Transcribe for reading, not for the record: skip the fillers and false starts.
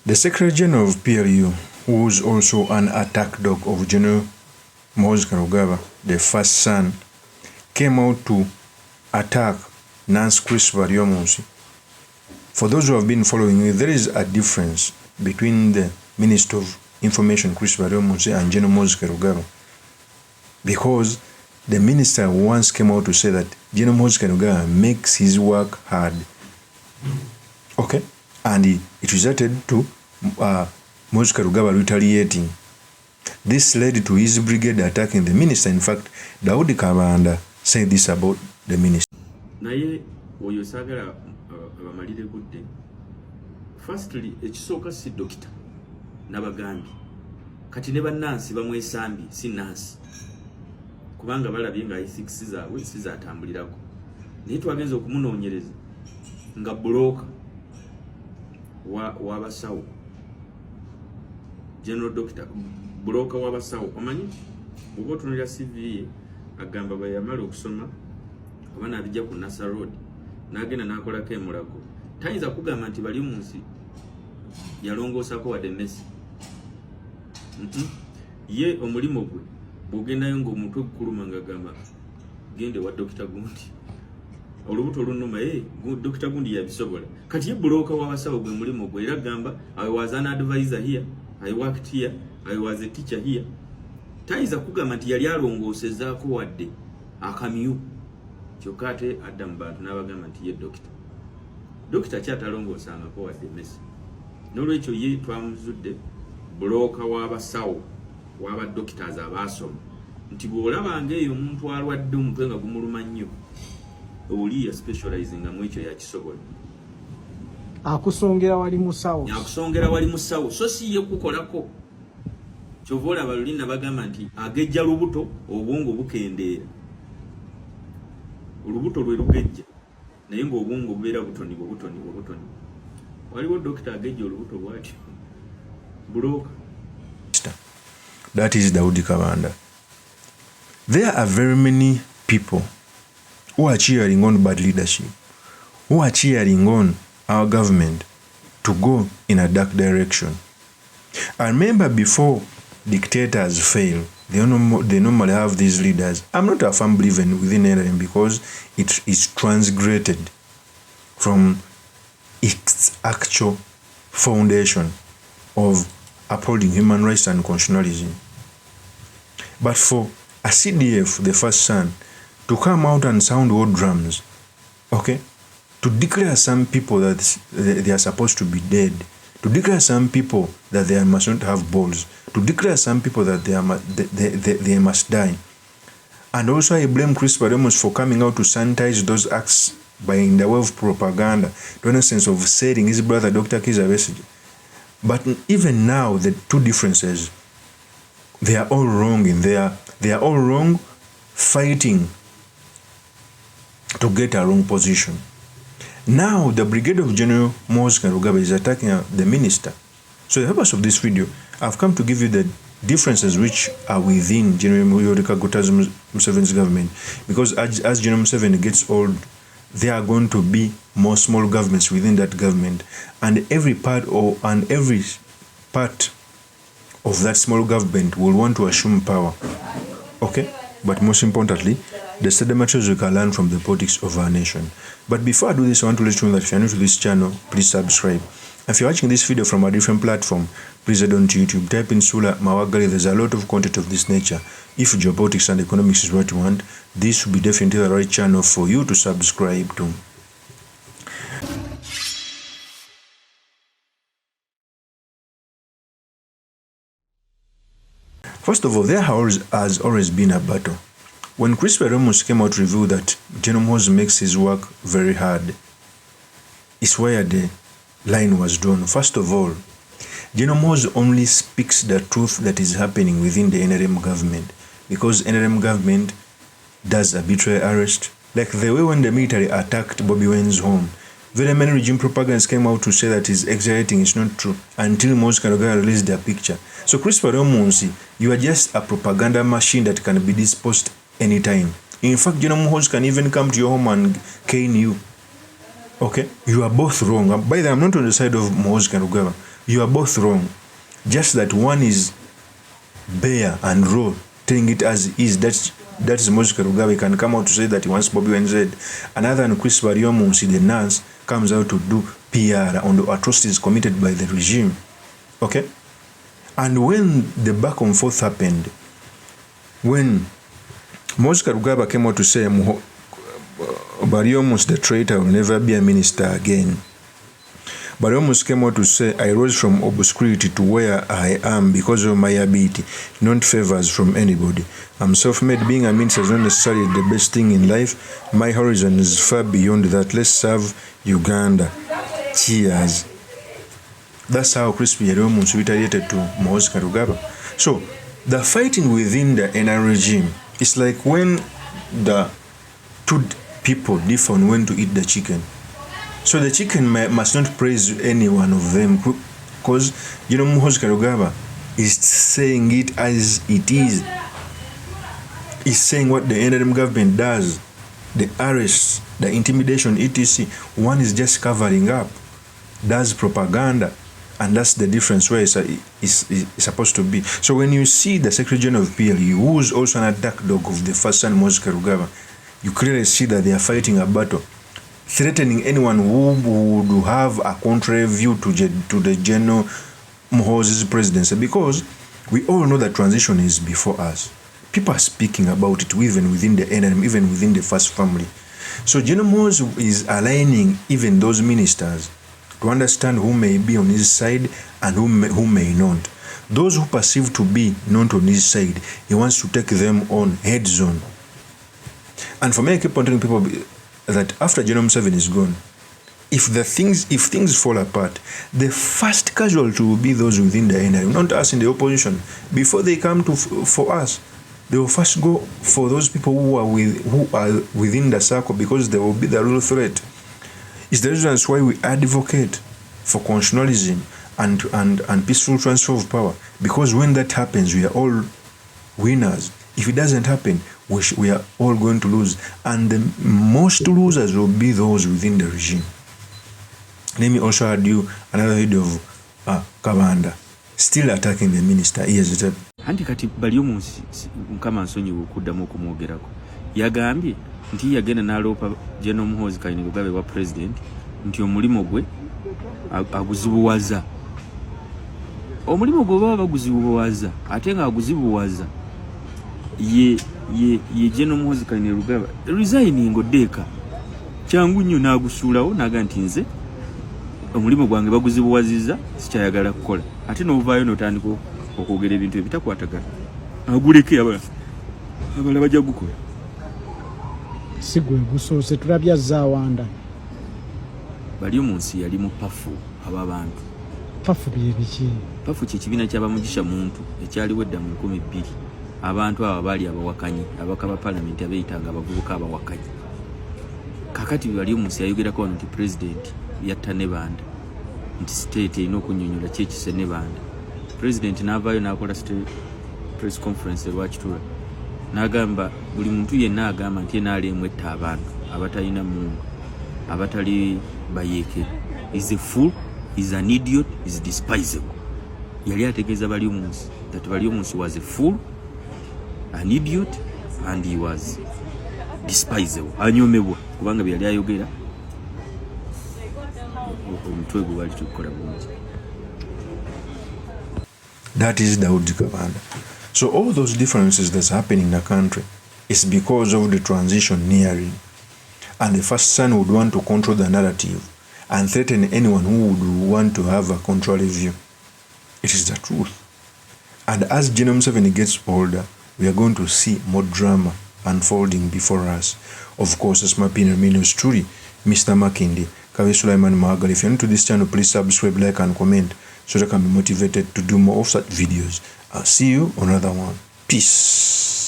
The Secretary General of PLU, who is also an attack dog of General MUHOOZI Kainerugaba, the first son, came out to attack NURSE Baryomunsi. For those who have been following, there is a difference between the Minister of Information, Chris Baryomunsi, and General MUHOOZI Kainerugaba. Because the minister once came out to say that General MUHOOZI Kainerugaba makes his work hard. Okay? And it resulted to MUHOOZI Kainerugaba retaliating. This led to his brigade attacking the minister. In fact, Daudi KABANDA said this about the minister. Naye oyo sagala abamalire gudde. Firstly, ekisooka si doctor nabagambi. Kati ne bannansi bamwesambi si nansi. Kubanga balabye nga i6 zaabwe sizatambulirako. Naye twagenza okumunoonyereza nga broker w'abasawo. General Doctor broker w'abasawo. Omanyi bw'oba otunuulira CV ye agamba bwe yamala okusoma oba n'abijja ku Nasa Road n'agenda n'akolako emulago. Tayinza kugamba nti Baryomunsi yalongoosaako wadde Messi. Ye omulimo gwe bw'ogendayo ng'omutwe gukuluma ng'agamba gende wa Dr. Gundi. Olubuto olunuma Dr. Gundi yabisobola. Kati ye broker w'abasawo gwe mulimo gwe era agamba I was an advisor here, I worked here, I was a teacher here. Tayinza kugamba nti yali alongoosezaako wadde akamyu. Kyokka ate adda mu bantu n'abagamba nti ye dokita. Dokita kyatalongoosangako wadde Messi. N'olwekyo ye twamuzudde broker w'abasawo w'aba doctors abaasoma. Nti bw'olabanga eyo omuntu alwadde omutwe nga gumuluma nnyo oli ya specializing mu ekyo yakisobola. Akusongera wali musawo. Akusongera wali musawo. So si ye kukolako. Kyova olaba luli nabagamba nti agejja lubuto obwongo bukendeera. Olubuto lwe lugejja naye ng'obwongo bubeera butoni. Waliwo dokita agejja olubuto bw'atyo. Broker. That is Daudi KABANDA. There are very many people who are cheering on bad leadership, who are cheering on our government to go in a dark direction. I remember before dictators fail, they normally have these leaders. I'm not a firm believer within NRM because it is transgraded from its actual foundation of upholding human rights and constitutionalism. But for a CDF, the first son, to come out and sound war drums, okay, to declare some people that they are supposed to be dead, to declare some people that they must not have balls, to declare some people that they must die. And also I blame Chris Baryomunsi for coming out to sanitize those acts by in the way of propaganda, to an sense of saying his brother Dr. Kizza Besigye. But even now, the two differences, they are all wrong in there. They are all wrong fighting to get a wrong position. Now, the brigade of General MUHOOZI Kainerugaba is attacking the minister. So the purpose of this video, I've come to give you the differences which are within General Museveni's government. Because as General Museveni gets old, there are going to be more small governments within that government, and every part of that small government will want to assume power. Okay? But most importantly, the study materials we can learn from the politics of our nation. But before I do this, I want to let you know that if you're new to this channel, please subscribe. If you're watching this video from a different platform, please head on to YouTube, type in Sula Mawagali. There's a lot of content of this nature. If geopolitics and economics is what you want, this will be definitely the right channel for you to subscribe to. First of all, there has always been a battle. When Chris Baryomunsi came out to reveal that General MUHOOZI makes his work very hard, it's where the line was drawn. First of all, General MUHOOZI only speaks the truth that is happening within the NRM government, because NRM government does arbitrary arrest, like the way when the military attacked Bobby Wine's home. Very many regime propagandists came out to say that he's exaggerating. It's not true until MUHOOZI Kainerugaba released their picture. So Chris Baryomunsi, you are just a propaganda machine that can be disposed anytime. In fact, General MUHOOZI can even come to your home and cane you. Okay? You are both wrong. By the way, I'm not on the side of MUHOOZI Kainerugaba. You are both wrong. Just that one is bare and raw, telling it as is. That is Moses Karugabe can come out to say that he wants Bobby Wine Z. Another and NURSE BARYOMUNSI, the nurse, comes out to do PR on the atrocities committed by the regime. Okay? And when the back and forth happened, when Moses Karugabe came out to say Baryomunsi, the traitor, will never be a minister again. Baryomunsi came out to say, I rose from obscurity to where I am because of my ability, not favors from anybody. I'm self-made. Being a minister is not necessarily the best thing in life. My horizon is far beyond that. Let's serve Uganda. Cheers. That's how chrus Baryomunsi retaliated to Moses Karugabe. So, the fighting within the NR regime is like when the two people differ on when to eat the chicken. So the chicken must not praise any one of them, because Moses Karugabe is saying it as it is. He's saying what the NRM government does, the arrests, the intimidation, etc. One is just covering up, does propaganda, and that's the difference where it's supposed to be. So when you see the Secretary General of PLE, who is also an attack dog of the first son, Moses Karugabe, you clearly see that they are fighting a battle, threatening anyone who would have a contrary view to the General MUHOOZI's presidency, because we all know that transition is before us. People are speaking about it even within the NRM, even within the first family. So General MUHOOZI is aligning even those ministers to understand who may be on his side and who may not. Those who perceive to be not on his side, he wants to take them on heads on. And for me, I keep on telling people that after General Museveni is gone, if things fall apart, the first casualty will be those within the NRM, not us in the opposition. Before they come for us, they will first go for those people who are within the circle, because they will be the real threat. It's the reason why we advocate for constitutionalism and peaceful transfer of power, because when that happens, we are all winners. If it doesn't happen, we are all going to lose, and the most losers will be those within the regime. Let me also add you another video of Kabanda still attacking the minister. Anti kati Baryomunsi mukama nsonyiwa okuddamu okumwogerako yagambye nti yagenda n'aloopa General MUHOOZI Kainerugaba wa president nti omulimu gwe aguzibuwaza. Omulimu gwe baba baguzibuwaza, ate nga aguzibuwaza ye General MUHOOZI Kainerugaba resigning odeka kyangu nnyo n'agusuulawo n'aga nti nze omulimu gwange baguzibuwaziza sikyayagala kukola, ate n'ovaayo n'otandika okwogera ebintu ebitakwatagana aguleke abala bajja gukola. Si gwe gusoose, tulabye azzaawanda. Baryomunsi yali mu pafu ab'abantu. Pafu bye biki? Pafu kye kibiina ky'abamugisha muntu ekyaliwo edda mu 2000. Abantu abo baali abawakanyi, abaka ba parliament abeeyitanga abavubuka abawakanyi. Kakati Baryomunsi yayogerako nti president yatta ne banda, nti state erina okunnyonnyola kyekise ne banda. President n'avaayo n'akola press conference lwakitula n'agamba buli muntu yenna agamba nti enaali emwetta abantu abatalina mungu, abatali bayeeke. Is a fool, is an idiot, is despisable. Yali ategeeza Baryomunsi that Baryomunsi was a fool, an idiot, and he was despisable. Anyomebwa kubanga byali ayogera omutwe gwe wali tukola bulungi. That is Daudi Kabanda. So all those differences that's happening in the country is because of the transition nearing. And the first son would want to control the narrative and threaten anyone who would want to have a contrary view. It is the truth. And as General Museveni gets older, we are going to see more drama unfolding before us. Of course, as my opinion, yours truly, Mr. Makindi, Kavi Sulaiman Mahagal. If you're new to this channel, please subscribe, like, and comment so that I can be motivated to do more of such videos. I'll see you on another one. Peace.